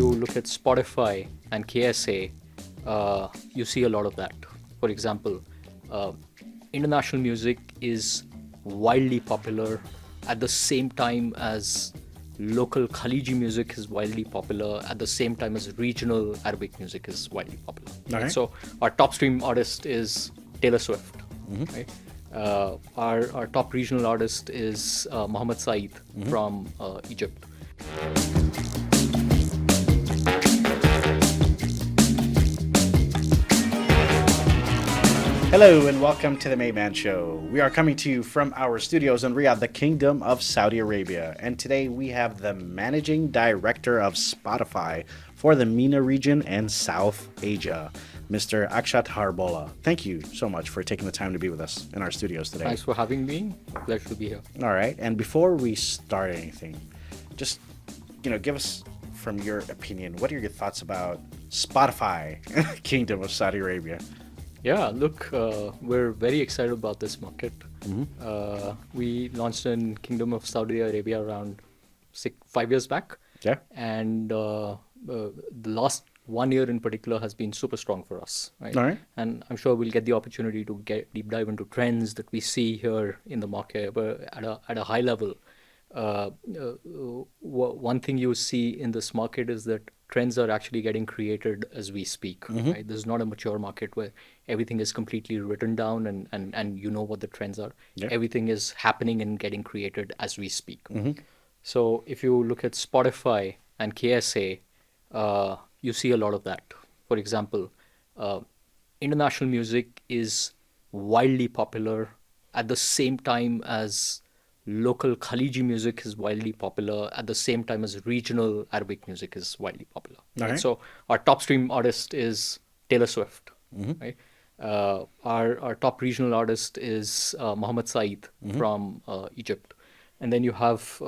you look at Spotify and KSA, you see a lot of that. For example, uh, international music is wildly popular at the same time as local Khaliji music is wildly popular at the same time as regional Arabic music is widely popular. Right? right. So our top stream artist is Taylor Swift. Right? Our top regional artist is Mohammed Saeed from Egypt. Hello and welcome to the Mayman Show. We are coming to you from our studios in Riyadh, the Kingdom of Saudi Arabia. And today we have the Managing Director of Spotify for the MENA region and South Asia, Mr. Akshat Harbola. Thank you so much for taking the time to be with us in our studios today. Thanks for having me. Pleasure to be here. All right. And before we start anything, just, give us, from your opinion, what are your thoughts about Spotify, Kingdom of Saudi Arabia? Yeah, look, we're very excited about this market. We launched in Kingdom of Saudi Arabia around 5 years back. Yeah. And the last 1 year in particular has been super strong for us. Right? All right. And I'm sure we'll get the opportunity to get deep dive into trends that we see here in the market, but at a high level. One thing you see in this market is that trends are actually getting created as we speak. Right? This is not a mature market where everything is completely written down and you know what the trends are. Yeah. Everything is happening and getting created as we speak. So if you look at Spotify and KSA, you see a lot of that. For example, international music is wildly popular at the same time as local Khaliji music is wildly popular at the same time as regional Arabic music is widely popular. Right. So our top stream artist is Taylor Swift. Right? Our top regional artist is Mohammed Saeed from Egypt. And then you have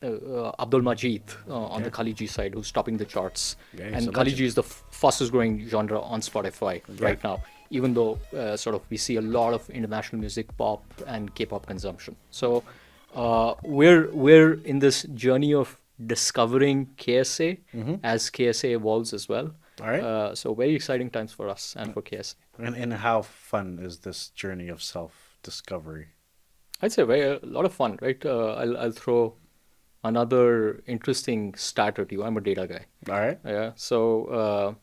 Abdul Majid on the Khaliji side, who's topping the charts. Yeah, and he's a Khaliji legend. is the fastest growing genre on Spotify right now, even though sort of we see a lot of international music, pop and K-pop consumption. So we're in this journey of discovering KSA as KSA evolves as well. All right. So very exciting times for us and for KSA. And how fun is this journey of self-discovery? I'd say a lot of fun, right? I'll throw another interesting stat at you. I'm a data guy. All right. Yeah. So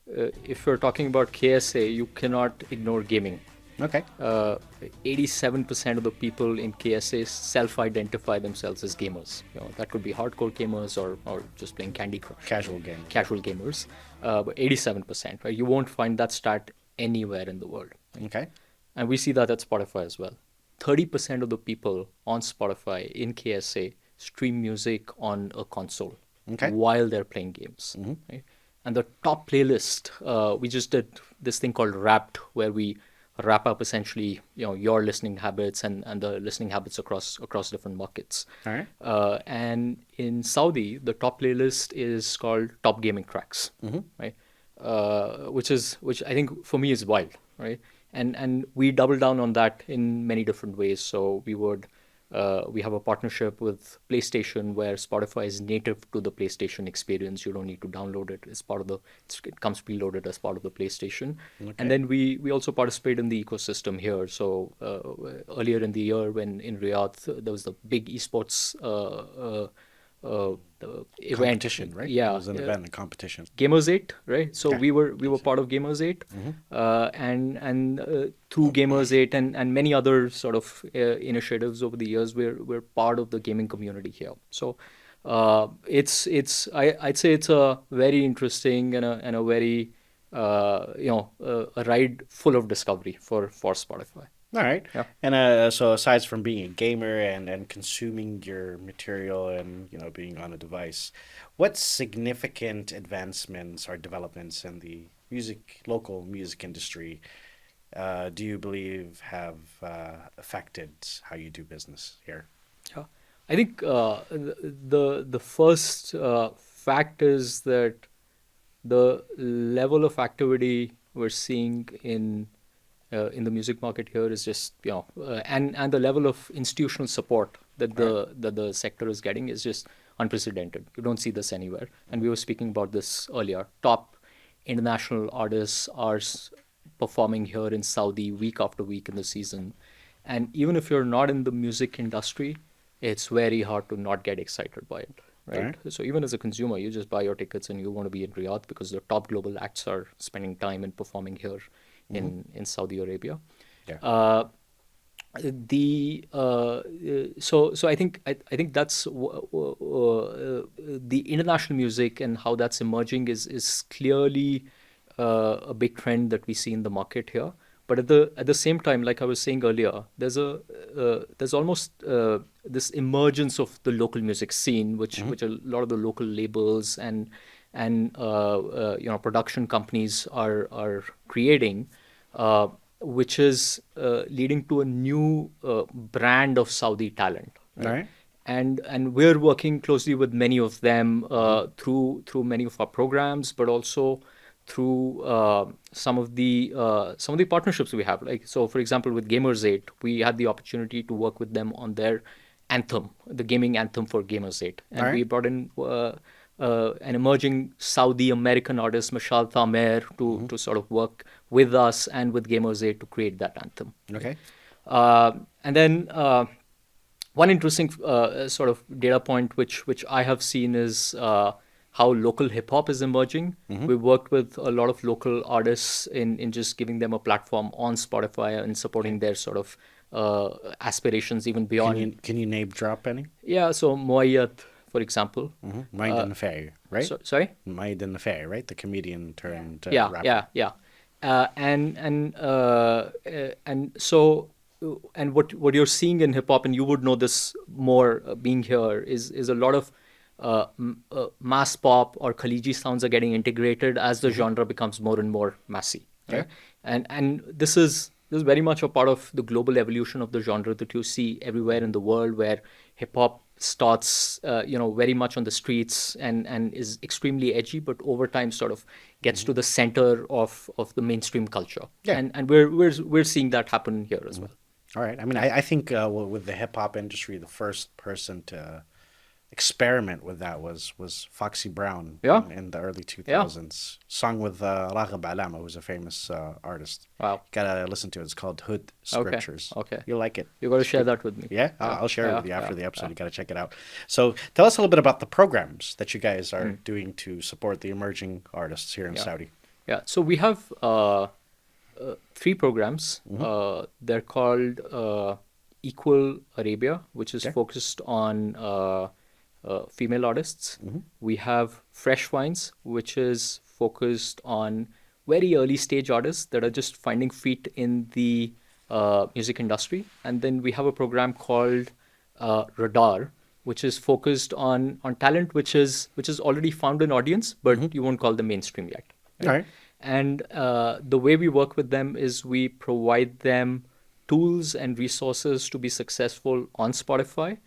if you're talking about KSA, you cannot ignore gaming. Okay. 87% of the people in KSA self-identify themselves as gamers. That could be hardcore gamers or just playing Candy Crush. Casual game. Casual gamers. But 87%, right? You won't find that stat anywhere in the world. Okay. And we see that at Spotify as well. 30% of the people on Spotify in KSA stream music on a console while they're playing games. Right? And the top playlist, we just did this thing called Wrapped, where we wrap up essentially your listening habits and the listening habits across different markets. All right. And in Saudi, the top playlist is called Top Gaming Tracks, right? Which I think for me is wild, right? And we double down on that in many different ways. So we have a partnership with PlayStation where Spotify is native to the PlayStation experience. You don't need to download it. It comes preloaded as part of the PlayStation. Okay. And then we also participate in the ecosystem here. So earlier in the year, when in Riyadh there was the big esports event. Competition, right? Yeah, It was an event, a competition. Gamers 8, right? So we were part of Gamers 8, and through Gamers 8 and many other sort of initiatives over the years, we're part of the gaming community here. So I'd say it's a very interesting and a very a ride full of discovery for Spotify. All right. Yeah. And so aside from being a gamer and consuming your material and being on a device, what significant advancements or developments in the local music industry do you believe have affected how you do business here? Yeah, I think the first fact is that the level of activity we're seeing in the music market here is just and the level of institutional support that the sector is getting is just unprecedented. You don't see this anywhere. And we were speaking about this earlier. Top international artists are performing here in Saudi week after week in the season. And even if you're not in the music industry, it's very hard to not get excited by it, All right? right. So even as a consumer, you just buy your tickets and you want to be in Riyadh because the top global acts are spending time and performing here in Saudi Arabia. Yeah. So I think that's the international music and how that's emerging is clearly a big trend that we see in the market here. But at the same time, like I was saying earlier, there's almost this emergence of the local music scene, which a lot of the local labels and production companies are creating. Which is leading to a new brand of Saudi talent, All right? right. And we're working closely with many of them through many of our programs, but also through some of the partnerships we have. Like, so, for example, with Gamers 8, we had the opportunity to work with them on their anthem, the gaming anthem for Gamers 8, All and we right. brought in an emerging Saudi American artist, Mashal Thamer, to sort of work with us and with Gamers 8 to create that anthem. Right? Okay. And then one interesting sort of data point which I have seen is how local hip hop is emerging. We've worked with a lot of local artists in just giving them a platform on Spotify and supporting Okay. their sort of aspirations even Can beyond. you name drop any? Yeah, so Moayyad, for example. Mind and Fair, right? Sorry? Mind and Fair, right? The comedian turned Yeah, rapper. yeah. And so and what you're seeing in hip hop, and you would know this more being here, is a lot of mass pop or Khaliji sounds are getting integrated as the genre becomes more and more massy, Okay. right? And this is very much a part of the global evolution of the genre that you see everywhere in the world, where hip hop starts very much on the streets and is extremely edgy, but over time sort of gets to the center of the mainstream culture. Yeah. And we're seeing that happen here as well. All right. I mean, I think with the hip hop industry, the first person to experiment with that was Foxy Brown Yeah. in the early Yeah. 2000s. Song with Raghib Alama, who's a famous artist. Wow. Gotta listen to it. It's called Hood Okay. Scriptures. Okay. You'll like it. You got to share that with me. Yeah, I'll share it Yeah. with you after Yeah. the episode. Yeah. You got to check it out. So tell us a little bit about the programs that you guys are doing to support the emerging artists here in Yeah. Saudi. Yeah. So we have three programs. They're called Equal Arabia, which is Okay. focused on female artists. We have Fresh Wines, which is focused on very early stage artists that are just finding feet in the music industry. And then we have a program called Radar, which is focused on talent which is already found an audience, but you won't call them mainstream yet. All right. And the way we work with them is we provide them tools and resources to be successful on Spotify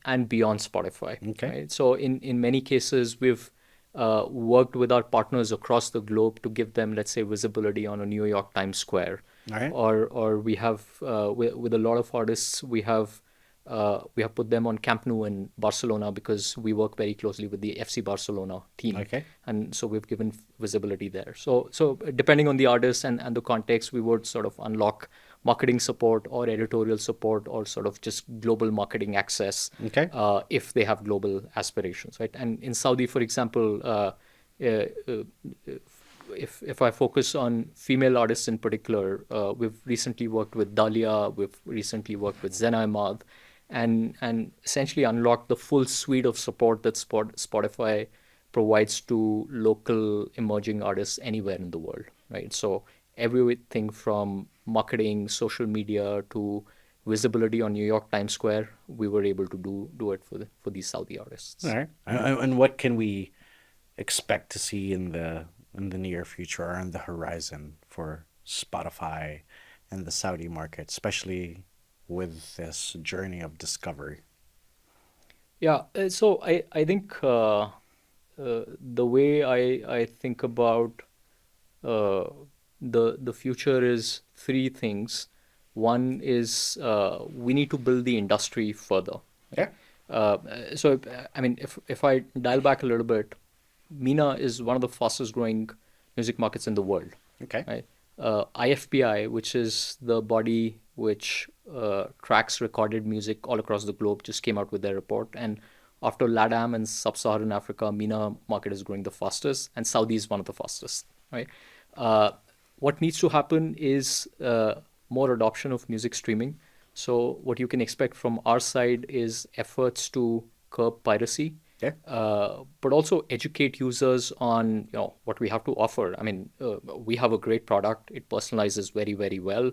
and beyond Spotify. Okay. Right? So in many cases, we've worked with our partners across the globe to give them, let's say, visibility on a New York Times Square. All right. Or we have with a lot of artists we have put them on Camp Nou in Barcelona because we work very closely with the FC Barcelona team. Okay. And so we've given visibility there. So depending on the artist and the context, we would sort of unlock marketing support or editorial support or sort of just global marketing access Okay. if they have global aspirations, right? And in Saudi, for example, if I focus on female artists in particular, we've recently worked with Dahlia, we've recently worked with Zena Ahmad, and essentially unlocked the full suite of support that Spotify provides to local emerging artists anywhere in the world, right? So everything from marketing, social media to visibility on New York Times Square, we were able to do it for these Saudi artists. All right. And what can we expect to see in the near future or on the horizon for Spotify and the Saudi market, especially with this journey of discovery? Yeah, so I think the way I think about the future is three things. One is we need to build the industry further. Yeah. I mean, if I dial back a little bit, MENA is one of the fastest growing music markets in the world, Okay. right? IFPI, which is the body which tracks recorded music all across the globe, just came out with their report. And after LATAM and Sub-Saharan Africa, MENA market is growing the fastest, and Saudi is one of the fastest, right? Uh, what needs to happen is more adoption of music streaming. So what you can expect from our side is efforts to curb piracy, Yeah. but also educate users on what we have to offer. I mean, we have a great product. It personalizes very very well.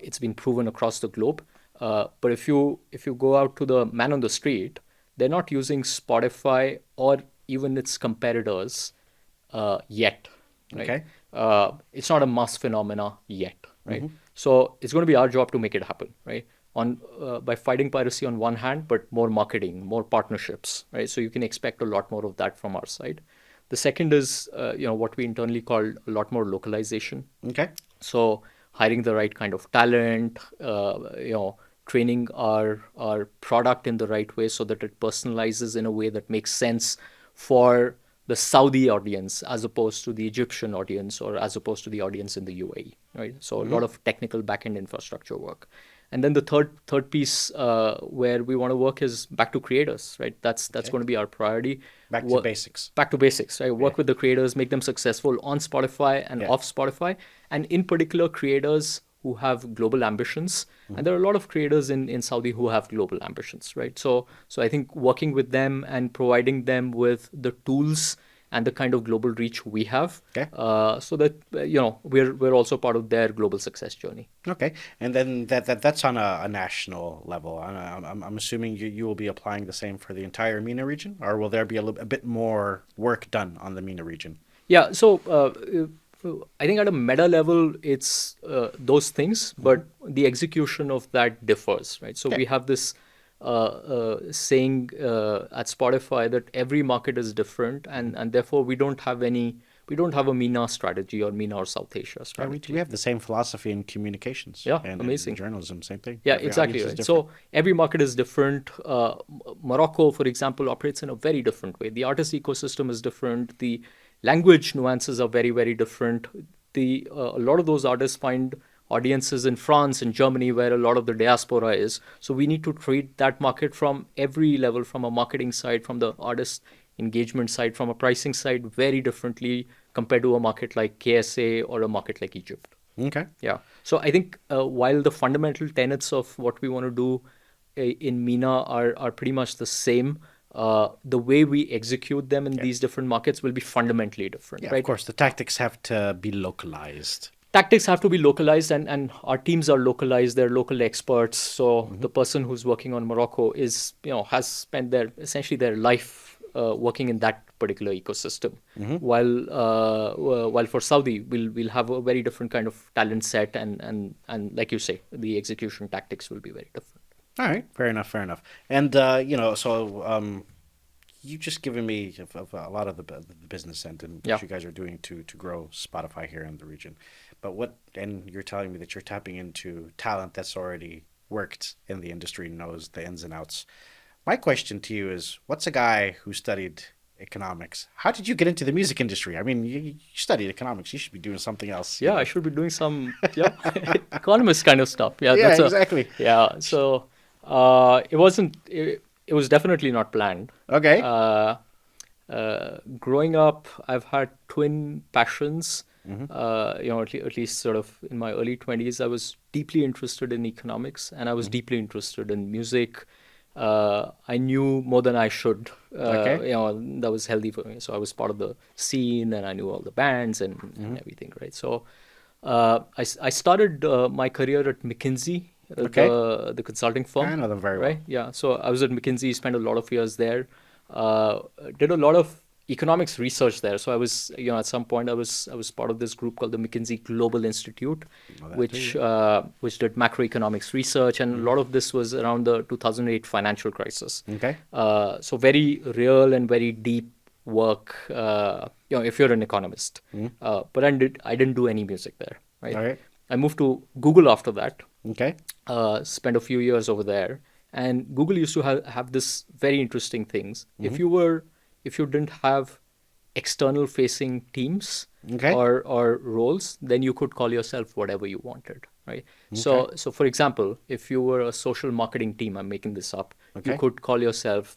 It's been proven across the globe. But if you go out to the man on the street, they're not using Spotify or even its competitors yet, right? Okay. It's not a mass phenomena yet, right? So it's going to be our job to make it happen, right? On by fighting piracy on one hand, but more marketing, more partnerships, right? So you can expect a lot more of that from our side. The second is what we internally call a lot more localization. Okay. So hiring the right kind of talent, training our product in the right way so that it personalizes in a way that makes sense for the Saudi audience as opposed to the Egyptian audience or as opposed to the audience in the UAE, right? So a lot of technical backend infrastructure work. And then the third piece where we want to work is back to creators, right? That's Okay. going to be our priority. Back to basics. Back to basics, right? Work Yeah. with the creators, make them successful on Spotify and Yeah. off Spotify, and in particular creators who have global ambitions. And there are a lot of creators in Saudi who have global ambitions, right? So I think working with them and providing them with the tools and the kind of global reach we have, Okay. so that we're also part of their global success journey. Okay, and then that's on a national level. I'm assuming you will be applying the same for the entire MENA region, or will there be a bit more work done on the MENA region? Yeah, so I think at a meta level, it's those things, but the execution of that differs, right? So Okay. we have this saying at Spotify that every market is different, and therefore we don't have a MENA strategy or MENA or South Asia Yeah, we strategy. have the same philosophy in communications Yeah, and in amazing. journalism, same thing. Yeah, Every exactly audience is right. different. So every market is different. Morocco, for example, operates in a very different way. The artist ecosystem is different. The language nuances are very, very different. A lot of those artists find audiences in France and Germany, where a lot of the diaspora is. So we need to treat that market from every level, from a marketing side, from the artist engagement side, from a pricing side, very differently compared to a market like KSA or a market like Egypt. Okay. Yeah. So I think while the fundamental tenets of what we want to do in MENA are pretty much the same, the way we execute them in Yeah. these different markets will be fundamentally different, Yeah, of right? course, the tactics have to be localized. Tactics have to be localized, and our teams are localized. They're local experts. So the person who's working on Morocco has spent essentially their life working in that particular ecosystem. While for Saudi, we'll have a very different kind of talent set, and like you say, the execution tactics will be very different. All right, fair enough, fair enough. And you just given me of a lot of the business end and Yeah. what you guys are doing to grow Spotify here in the region. But and you're telling me that you're tapping into talent that's already worked in the industry, knows the ins and outs. My question to you is, what's a guy who studied economics? How did you get into the music industry? I mean, you studied economics. You should be doing something else. Yeah, I should be doing some economist kind of stuff. Yeah, Yeah, that's exactly. yeah. So it wasn't. It was definitely not planned. Okay. Growing up, I've had twin passions. Mm-hmm. At least sort of in my early 20s, I was deeply interested in economics, and I was deeply interested in music. I knew more than I should. Okay. That was healthy for me. So I was part of the scene, and I knew all the bands and everything, right? So I started my career at McKinsey, Okay. the consulting firm. I know them very well. Right? Yeah. So I was at McKinsey, spent a lot of years there. Did a lot of economics research there. So I was, at some point I was part of this group called the McKinsey Global Institute, Know that which did macroeconomics research, and a lot of this was around the 2008 financial crisis. Okay. So very real and very deep work. If you're an economist, but I didn't do any music there. Right. All right. I moved to Google after that. Okay. Spent a few years over there, And Google used to have this very interesting things. If you didn't have external facing teams Okay. or roles, then you could call yourself whatever you wanted, right? Okay. So for example, if you were a social marketing team, I'm making this up, you Okay. could call yourself,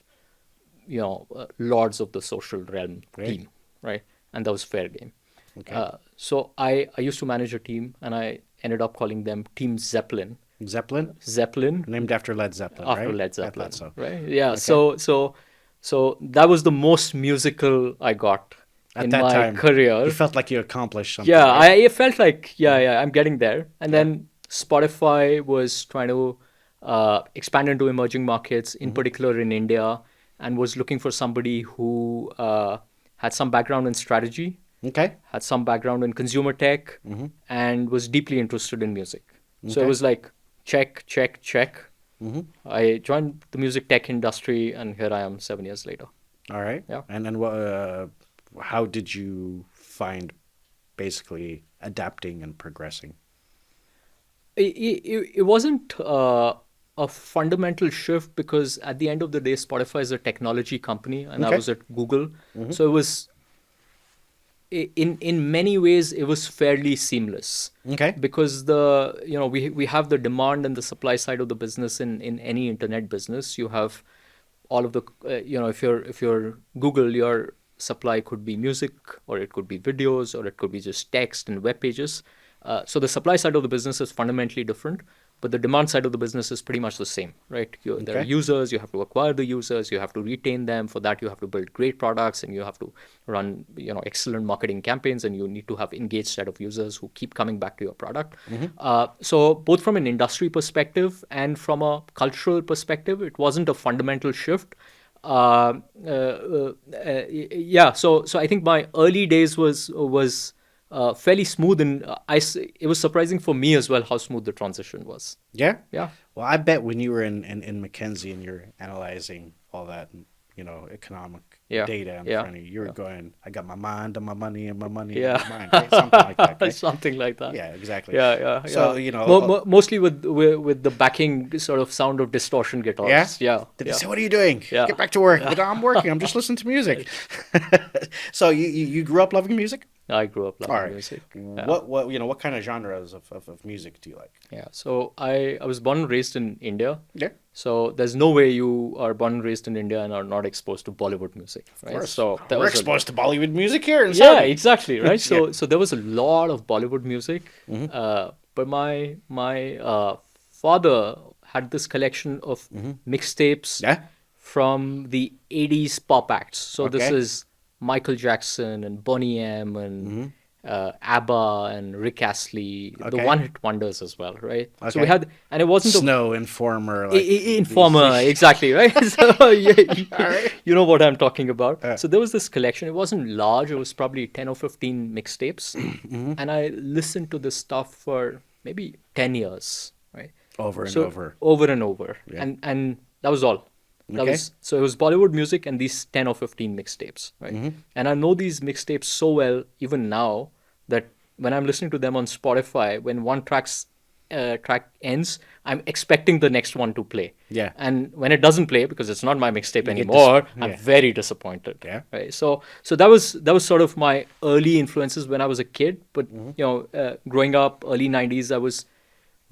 Lords of the Social Realm Great. team, right? And that was fair game. Okay. So I used to manage a team, and I ended up calling them Team Zeppelin. Zeppelin, Zeppelin named after Led Zeppelin, after right? Led I Zeppelin, thought so. right? Yeah. Okay. So that was the most musical I got At in that my time, career. you felt like you accomplished something, Yeah, right? it felt like, I'm getting there. And Yeah. then Spotify was trying to expand into emerging markets, in particular in India, and was looking for somebody who had some background in strategy, Okay. had some background in consumer tech, and was deeply interested in music. So it Okay. was like, check, check, check. Mm-hmm. I joined the music tech industry, and here I am 7 years later. All right. Yeah. And then how did you find basically adapting and progressing? It wasn't a fundamental shift, because at the end of the day, Spotify is a technology company, and I Okay. was at Google. So it was, in many ways, it was fairly seamless, Okay. because we have the demand and the supply side of the business in any internet business. You have all of the if you're Google, your supply could be music, or it could be videos, or it could be just text and web pages. So the supply side of the business is fundamentally different, but the demand side of the business is pretty much the same, right? There are Okay. users, you have to acquire the users, you have to retain them. For that, you have to build great products, and you have to run excellent marketing campaigns, and you need to have engaged set of users who keep coming back to your product. So both from an industry perspective and from a cultural perspective, it wasn't a fundamental shift. Yeah, so I think my early days was fairly smooth, and it was surprising for me as well how smooth the transition was. Yeah. Yeah. Well, I bet when you were in McKinsey and you're analyzing all that, economic Yeah. data in Yeah. front of you, you were going, I got my mind on my money and my money Yeah. on my mind, right? Something like that, right? Something like that. Yeah, exactly. Yeah. So, Mostly with the backing sort of sound of distortion guitars. Yeah? Yeah. Did Yeah. they say, what are you doing? Yeah. Get back to work. But I'm working. I'm just listening to music. So you grew up loving music? I grew up All loving right. music. Yeah. What kind of genres of music do you like? Yeah. So I was born and raised in India. Yeah. So there's no way you are born and raised in India and are not exposed to Bollywood music, right? Of course. So that We're was exposed to Bollywood music here in yeah, Saudi. exactly, right. So Yeah. so there was a lot of Bollywood music, but my father had this collection of mixtapes Yeah. from the 80s pop acts. So this Okay. is Michael Jackson and Boney M and ABBA and Rick Astley, the Okay. one-hit wonders as well, right? So Okay. we had, and it wasn't a Snow, Informer. Like Informer, these- exactly, right? So right. you know what I'm talking about. Yeah. So there was this collection. It wasn't large. It was probably 10 or 15 mixtapes. And I listened to this stuff for maybe 10 years, right? Over and So over. over and over. Yeah. And that was all. Okay. So it was Bollywood music and these 10 or 15 mixtapes, right? And I know these mixtapes so well even now that when I'm listening to them on Spotify, when one track ends, I'm expecting the next one to play. Yeah. And when it doesn't play, because it's not my mixtape get anymore, I'm yeah. very disappointed. Yeah. Right. So that was sort of my early influences when I was a kid. But growing up, early '90s, I was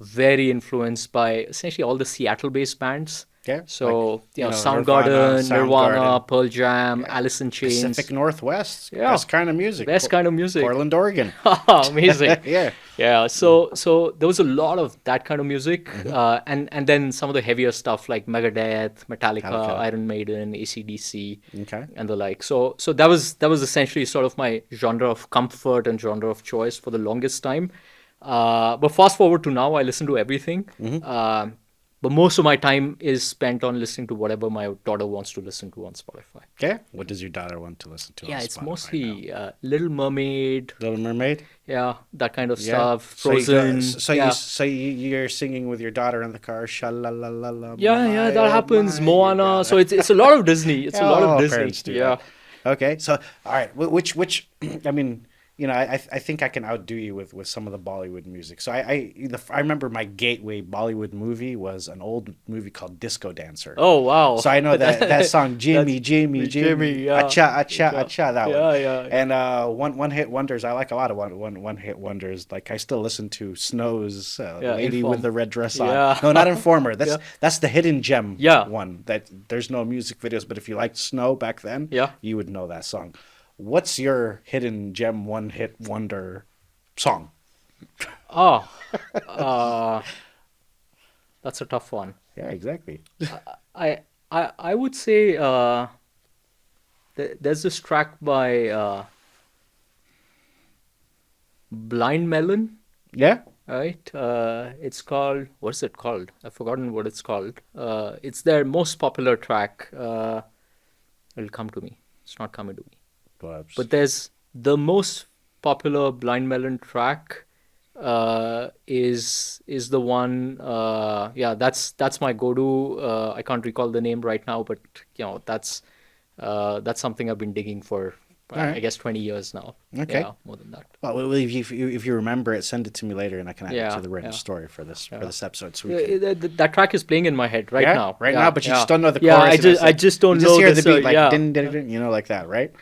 very influenced by essentially all the Seattle-based bands. Yeah, So like, Soundgarden, Nirvana, Soundgarden. Pearl Jam, Alice in Chains. Pacific Northwest. Yeah. Best kind of music. Best kind of music. Portland, Oregon. Amazing. Yeah. Yeah. So there was a lot of that kind of music, and then some of the heavier stuff like Megadeth, Metallica, Iron Maiden, AC/DC, Okay. and the like. So that was essentially sort of my genre of comfort and genre of choice for the longest time. But fast forward to now, I listen to everything. But most of my time is spent on listening to whatever my daughter wants to listen to on Spotify. Yeah. What does your daughter want to listen to? Yeah, on it's Spotify mostly now? Little Mermaid, Little Mermaid. yeah, that kind of Yeah. stuff. So you go- Frozen. So yeah. you're singing with your daughter in the car. Sha-la-la-la-la. Yeah, that my, oh happens. my, Moana. you So it's a lot of Disney. It's a lot all of Disney. parents do Yeah. that. Okay. So all right. Which I mean, I think I can outdo you with some of the Bollywood music. So I remember my gateway Bollywood movie was an old movie called Disco Dancer. Oh wow. So I know that song, That's Jimmy, Jimmy, Jimmy, Jimmy, yeah. Acha, Acha, Yeah. Acha, that one. Yeah, yeah. And one hit wonders. I like a lot of one hit wonders. Like I still listen to Snow's Yeah, "Lady with Inform. the Red Dress On." Yeah. No, not Informer. Yeah. That's the hidden gem Yeah. one. That there's no music videos, but if you liked Snow back then, Yeah. you would know that song. What's your hidden gem one hit wonder song? Oh. Uh that's a tough one. Yeah, exactly. I would say there's this track by Blind Melon, Yeah. right? It's called, what's it called? I've forgotten what it's called. It's their most popular track. It'll come to me. It's not coming to me. But there's the most popular Blind Melon track is the one. Yeah, that's my go-to. I can't recall the name right now, but that's something I've been digging for. All right. I guess 20 years now. Okay. Yeah, more than that. Well, if you remember it, send it to me later, and I can add it Yeah, to the written yeah. story for this Yeah. episode. So we can, That track is playing in my head right yeah, now. right Yeah, now, but you yeah. just don't know the Yeah, chorus. and that's I it. just don't you know just hear this, the beat, like yeah. din, din, din, like that, right?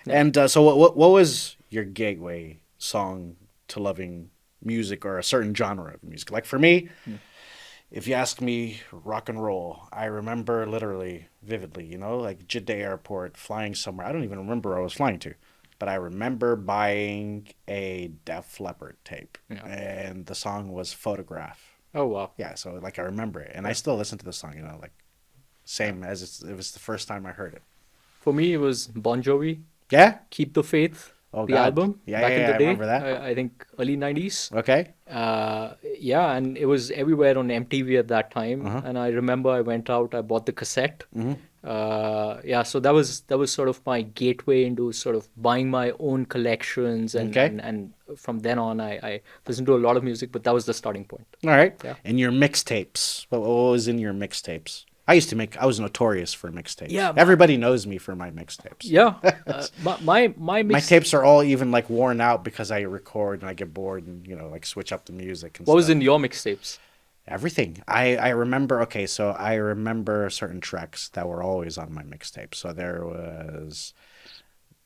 And so, what was your gateway song to loving music or a certain genre of music? Like for me, if you ask me rock and roll, I remember literally vividly, like Jeddah Airport, flying somewhere. I don't even remember where I was flying to, but I remember buying a Def Leppard tape, Yeah. and the song was Photograph. Oh wow. Yeah, so like I remember it, and I still listen to the song, like same as it was the first time I heard it. For me, it was Bon Jovi, Yeah? Keep the Faith, Oh, the God. album Yeah, back yeah, in yeah, the I day. remember that. I think early 90s. Okay. Yeah, and it was everywhere on MTV at that time. Uh-huh. And I remember I went out, I bought the cassette. Mm-hmm. Yeah, so that was sort of my gateway into sort of buying my own collections, and Okay. and from then on, I listened to a lot of music, but that was the starting point. All right. Yeah. And your mixtapes. What was in your mixtapes? I was notorious for mixtapes. Yeah, Everybody knows me for my mixtapes. Yeah, my My mix. tapes are all even like worn out because I record and I get bored and, like switch up the music and What was stuff. in your mixtapes? Everything. I remember, okay, so I remember certain tracks that were always on my mixtape. So there was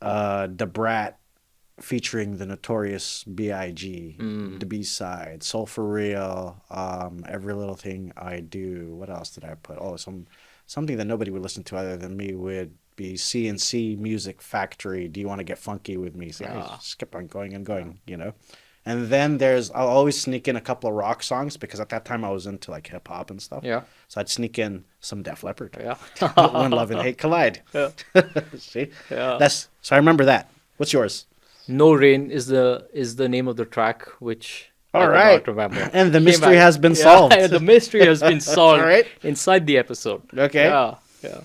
The Brat featuring the Notorious B.I.G., the B-side, Soul for Real, Every Little Thing I Do. What else did I put? Oh, something that nobody would listen to other than me would be C&C Music Factory. Do You Want to Get Funky With Me? So I just kept on going and going, And then I'll always sneak in a couple of rock songs because at that time I was into like hip hop and stuff. Yeah. So I'd sneak in some Def Leppard. Yeah. When Love and Hate Collide. Yeah. See? Yeah. So I remember that. What's yours? No Rain is the name of the track, which I All could right. not remember. And the Came mystery back. has been Yeah, solved. the mystery has been solved All right. inside the episode. Okay. Yeah. Yeah.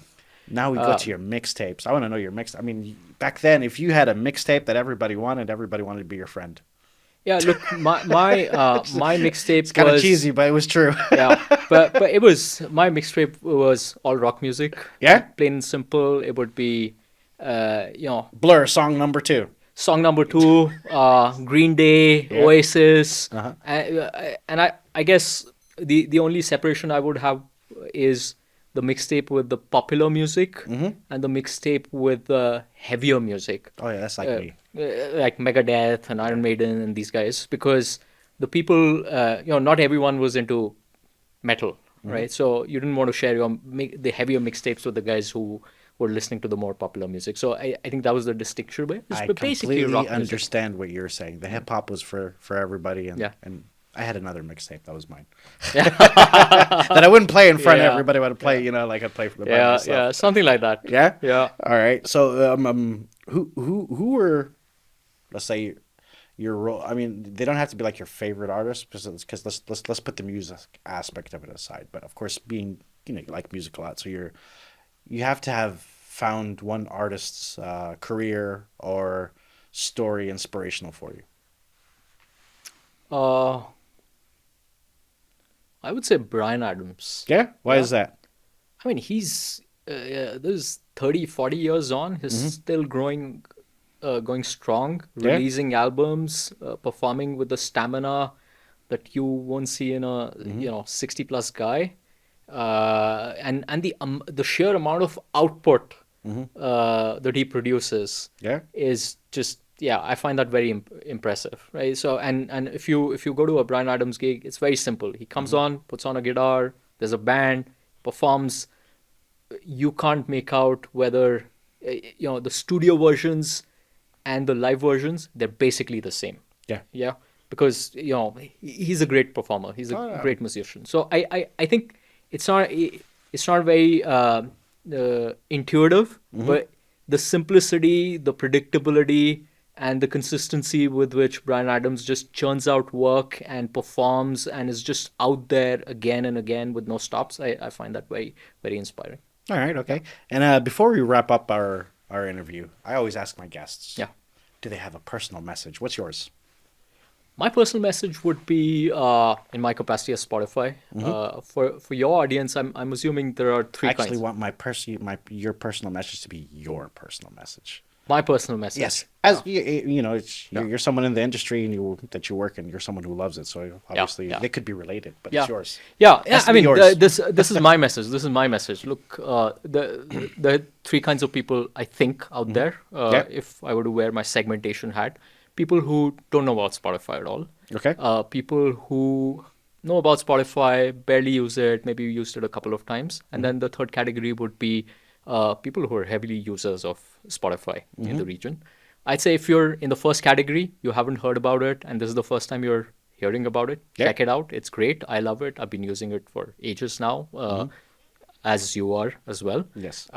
Now we go to your mixtapes. I want to know your mix. I mean, back then, if you had a mixtape that everybody wanted to be your friend. Yeah. Look, my mixtape It's kind of was cheesy, but it was true. yeah, but it was my mixtape was all rock music. Yeah? Plain and simple. It would be, Blur, song number 2. song number 2, Green Day, Yeah. Oasis, Uh-huh. and I guess the only separation I would have is the mixtape with the popular music and the mixtape with the heavier music, Oh, yeah, that's like me. like Megadeth and Iron Maiden and these guys, because the people, not everyone was into metal, right? So you didn't want to share the heavier mixtapes with the guys who were listening to the more popular music. So I think that was the distinction. But it's I basically completely rock music. understand what you're saying. The hip hop was for everybody, and Yeah. and I had another mixtape that was mine that I wouldn't play in front of Yeah. everybody. But I'd play, like I'd play for the by Yeah, myself. yeah, something like that. Yeah? Yeah. All right. So who were, let's say, your role? I mean, they don't have to be like your favorite artist because let's put the music aspect of it aside. But of course, being you like music a lot, so you have to have found one artist's career or story inspirational for you. I would say Bryan Adams. Yeah. Why Yeah. is that? I mean, he's this 30, 40 years on. He's still growing going strong, Yeah. releasing albums, performing with the stamina that you won't see in a 60 plus guy, and the sheer amount of output that he produces Yeah. is just, yeah, I find that very impressive, right? So and if you go to a Bryan Adams gig, it's very simple. He comes on, puts on a guitar, there's a band, performs. You can't make out whether the studio versions and the live versions, they're basically the same. Yeah. Yeah, because he's a great performer, he's a Oh, yeah. great musician. So I think it's not very intuitive, but the simplicity, the predictability, and the consistency with which Bryan Adams just churns out work and performs and is just out there again and again with no stops, I find that very, very inspiring. All right. Okay. And before we wrap up our interview, I always ask my guests, Yeah. do they have a personal message? What's yours? My personal message would be, in my capacity as Spotify, for your audience. I'm assuming there are I three actually kinds. want your personal message to be your personal message. My personal message. Yes, as you're someone in the industry and that you work in. You're someone who loves it, so obviously yeah. they could be related. But Yeah, it's yours. yeah. Has to I be mean, yours. this is my message. This is my message. Look, the three kinds of people I think out there. Yeah. If I were to wear my segmentation hat, people who don't know about Spotify at all. Okay. People who know about Spotify, barely use it, maybe used it a couple of times, and then the third category would be people who are heavily users of Spotify in the region. I'd say if you're in the first category, you haven't heard about it, and this is the first time you're hearing about it, Yeah. check it out. It's great. I love it. I've been using it for ages now, as you are as well. Yes.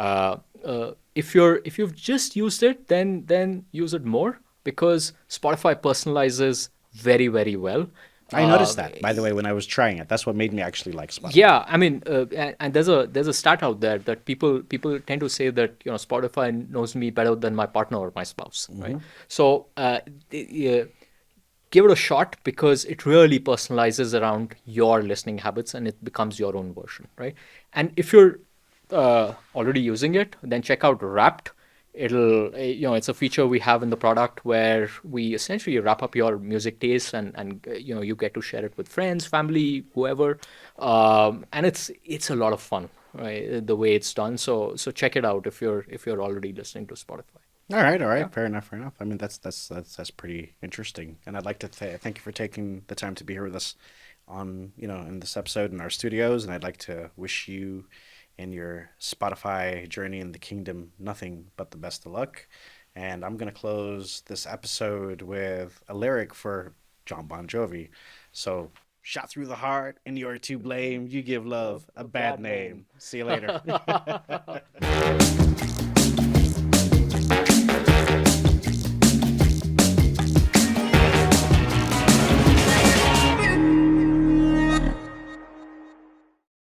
If you've just used it, then use it more, because Spotify personalizes very, very well. I noticed that, by the way, when I was trying it. That's what made me actually like Spotify. Yeah, I mean, and there's a stat out there that people tend to say that Spotify knows me better than my partner or my spouse, right? So give it a shot, because it really personalizes around your listening habits and it becomes your own version, right? And if you're already using it, then check out Wrapped. It's a feature we have in the product where we essentially wrap up your music tastes, and you get to share it with friends, family, whoever, and it's a lot of fun, right? The way it's done. So check it out if you're already listening to Spotify. All right. All right. Fair enough. Fair enough. I mean, that's pretty interesting, and I'd like to thank you for taking the time to be here with us on in this episode in our studios, and I'd like to wish you in your Spotify journey in the kingdom nothing but the best of luck. And I'm going to close this episode with a lyric for John Bon Jovi. So, shot through the heart and you're to blame. You give love a bad name. See you later.